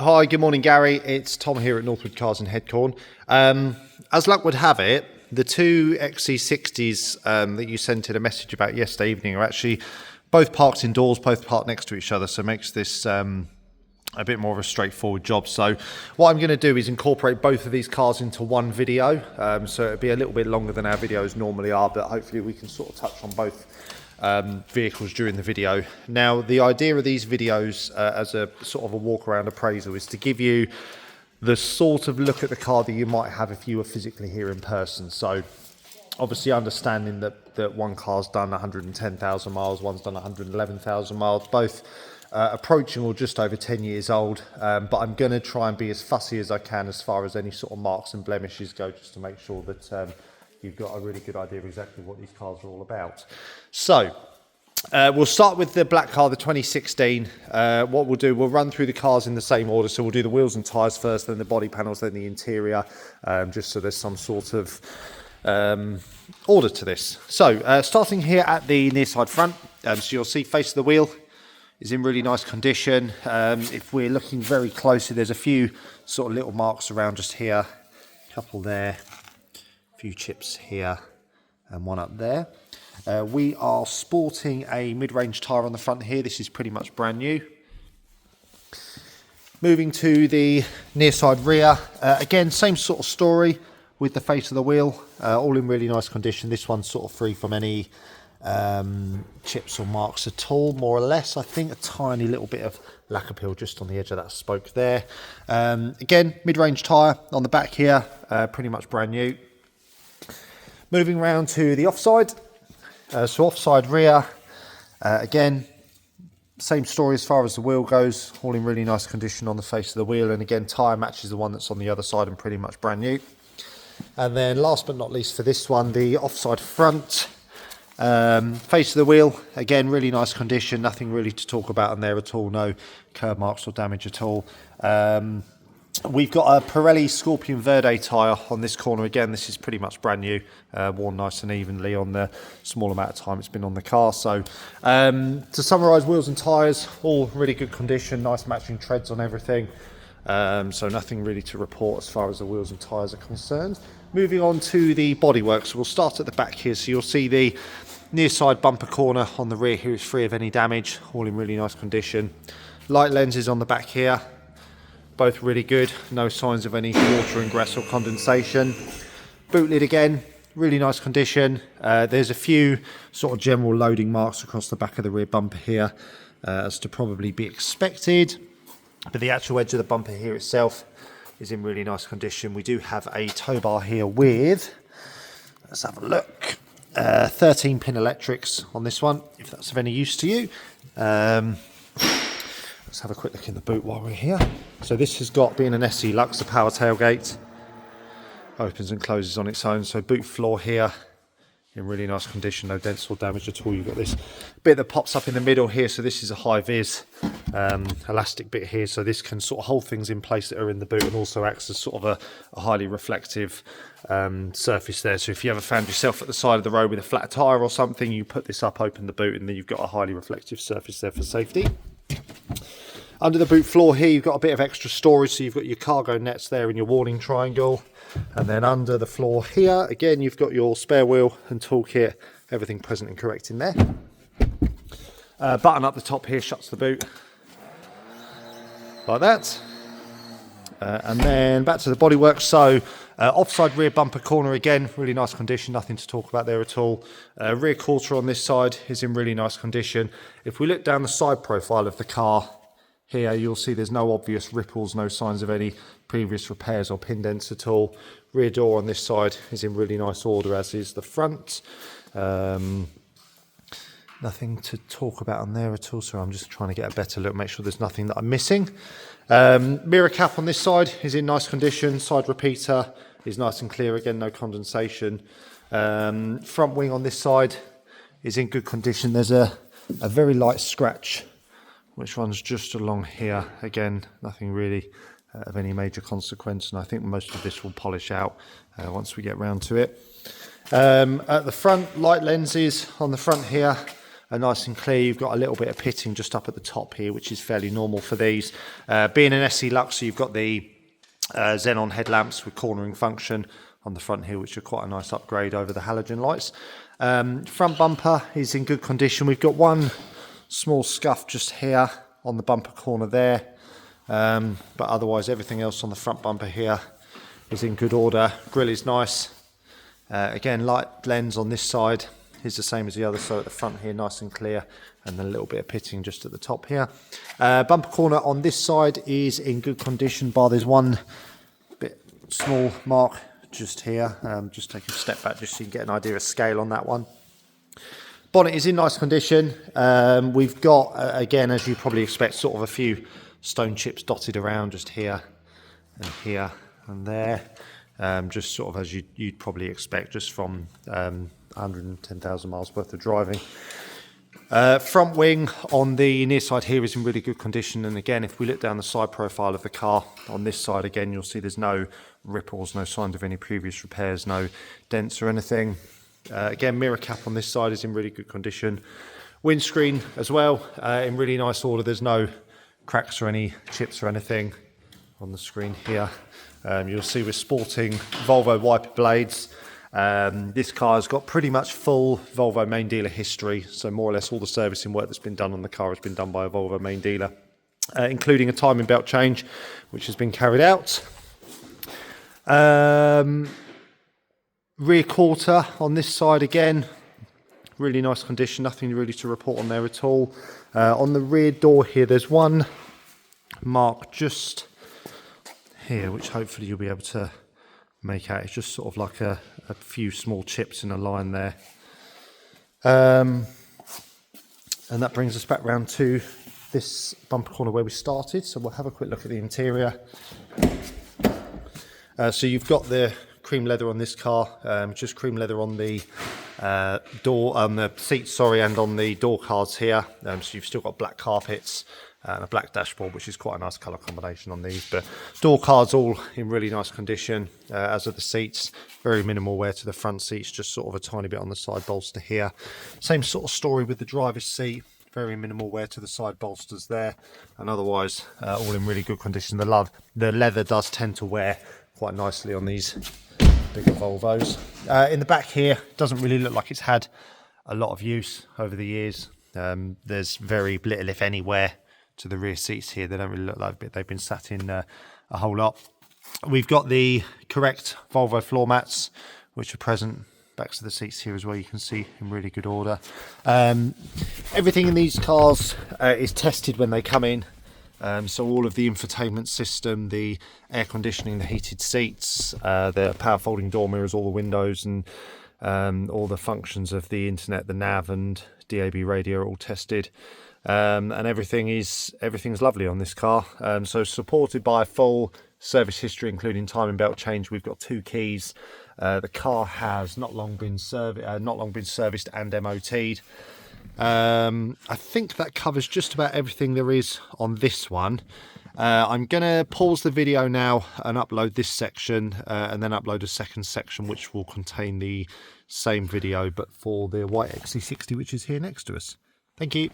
Hi, good morning, Gary. It's Tom here at Northwood Cars and Headcorn. As luck would have it, the two XC60s that you sent in a message about yesterday evening are actually both parked indoors, both parked next to each other, so it makes this a bit more of a straightforward job. So what I'm going to do is incorporate both of these cars into one video, so it'll be a little bit longer than our videos normally are, but hopefully we can sort of touch on both vehicles during the video. Now, the idea of these videos as a sort of a walk around appraisal is to give you the sort of look at the car that you might have if you were physically here in person. So obviously understanding that one car's done 110,000 miles, one's done 111,000 miles, both approaching or just over 10 years old, but I'm going to try and be as fussy as I can as far as any sort of marks and blemishes go, just to make sure that you've got a really good idea of exactly what these cars are all about. So we'll start with the black car, the 2016. What we'll do, we'll run through the cars in the same order. So we'll do the wheels and tyres first, then the body panels, then the interior, just so there's some sort of order to this. So starting here at the near side front, so you'll see face of the wheel is in really nice condition. If we're looking very closely, there's a few sort of little marks around just here, a couple there, a few chips here and one up there. We are sporting a mid-range tyre on the front here. This is pretty much brand new. Moving to the near side rear, again same sort of story with the face of the wheel, all in really nice condition. This one's sort of free from any chips or marks at all, more or less. I think a tiny little bit of lacquer peel just on the edge of that spoke there. Again, mid-range tyre on the back here, pretty much brand new. Moving around to the offside, so offside rear, again same story as far as the wheel goes, all in really nice condition on the face of the wheel, and again tyre matches the one that's on the other side and pretty much brand new. And then last but not least for this one, the offside front, face of the wheel, again really nice condition, nothing really to talk about on there at all, no curb marks or damage at all. We've got a Pirelli Scorpion Verde tyre on this corner. Again, this is pretty much brand new, worn nice and evenly on the small amount of time it's been on the car. So to summarise, wheels and tyres, all really good condition, nice matching treads on everything. So nothing really to report as far as the wheels and tyres are concerned. Moving on to the bodywork, so we'll start at the back here. So you'll see the near side bumper corner on the rear here is free of any damage, all in really nice condition. Light lenses on the back here, both really good, no signs of any water ingress or condensation. Boot lid again, really nice condition. There's a few sort of general loading marks across the back of the rear bumper here, as to probably be expected. But the actual edge of the bumper here itself is in really nice condition. We do have a tow bar here with, let's have a look, 13 pin electrics on this one, if that's of any use to you. Let's have a quick look in the boot while we're here. So this has got, being an SE Lux, the power tailgate, opens and closes on its own. So boot floor here in really nice condition, no dents or damage at all. You've got this bit that pops up in the middle here, so this is a high vis elastic bit here, so this can sort of hold things in place that are in the boot and also acts as sort of a highly reflective surface there. So if you ever found yourself at the side of the road with a flat tyre or something, you put this up, open the boot, and then you've got a highly reflective surface there for safety. Under the boot floor here, you've got a bit of extra storage, so you've got your cargo nets there and your warning triangle. And then under the floor here, again, you've got your spare wheel and toolkit, everything present and correct in there. Button up the top here shuts the boot, like that. And then back to the bodywork. So offside rear bumper corner, again, really nice condition, nothing to talk about there at all. Rear quarter on this side is in really nice condition. If we look down the side profile of the car, here you'll see there's no obvious ripples, no signs of any previous repairs or pin dents at all. Rear door on this side is in really nice order, as is the front. Nothing to talk about on there at all, so I'm just trying to get a better look, make sure there's nothing that I'm missing. Mirror cap on this side is in nice condition. Side repeater is nice and clear, again, no condensation. Front wing on this side is in good condition. There's a very light scratch which runs just along here. Again, nothing really of any major consequence, and I think most of this will polish out once we get round to it. At the front, light lenses on the front here, are nice and clear. You've got a little bit of pitting just up at the top here, which is fairly normal for these. Being an SE Luxor, you've got the xenon headlamps with cornering function on the front here, which are quite a nice upgrade over the halogen lights. Front bumper is in good condition. We've got one small scuff just here on the bumper corner there, but otherwise everything else on the front bumper here is in good order. Grille is nice. Again, light lens on this side is the same as the other, so at the front here nice and clear, and then a little bit of pitting just at the top here. Bumper corner on this side is in good condition, bar there's one bit small mark just here. Just take a step back just so you can get an idea of scale on that one. Bonnet is in nice condition. We've got, again, as you probably expect, sort of a few stone chips dotted around just here and there. Just sort of as you'd probably expect just from 110,000 miles worth of driving. Front wing on the near side here is in really good condition, and again, if we look down the side profile of the car on this side, again you'll see there's no ripples, no signs of any previous repairs, no dents or anything. Again, mirror cap on this side is in really good condition. Windscreen as well, in really nice order. There's no cracks or any chips or anything on the screen here. You'll see we're sporting Volvo wiper blades. This car has got pretty much full Volvo main dealer history, so more or less all the servicing work that's been done on the car has been done by a Volvo main dealer, including a timing belt change which has been carried out. Rear quarter on this side, again really nice condition, nothing really to report on there at all. On the rear door here there's one mark just here, which hopefully you'll be able to make out. It's just sort of like a few small chips in a line there. And that brings us back round to this bumper corner where we started. So we'll have a quick look at the interior. So you've got the cream leather on this car, just cream leather on the the seats, and on the door cards here. So you've still got black carpets and a black dashboard, which is quite a nice colour combination on these. But door cards all in really nice condition, as are the seats. Very minimal wear to the front seats, just sort of a tiny bit on the side bolster here. Same sort of story with the driver's seat. Very minimal wear to the side bolsters there, and otherwise all in really good condition. The leather does tend to wear quite nicely on these bigger Volvos. In the back here, doesn't really look like it's had a lot of use over the years. There's very little, if any, wear to the rear seats here. They don't really look like they've been sat in a whole lot. We've got the correct Volvo floor mats, which are present backs of the seats here as well. You can see in really good order. Everything in these cars is tested when they come in. So all of the infotainment system, the air conditioning, the heated seats, the power folding door mirrors, all the windows, and all the functions of the internet, the nav and DAB radio are all tested. And everything's lovely on this car. So supported by a full service history, including timing belt change. We've got 2 keys. The car has not long been serviced and MOT'd. I think that covers just about everything there is on this one. I'm gonna pause the video now and upload this section, and then upload a second section which will contain the same video but for the white XC60, which is here next to us. Thank you.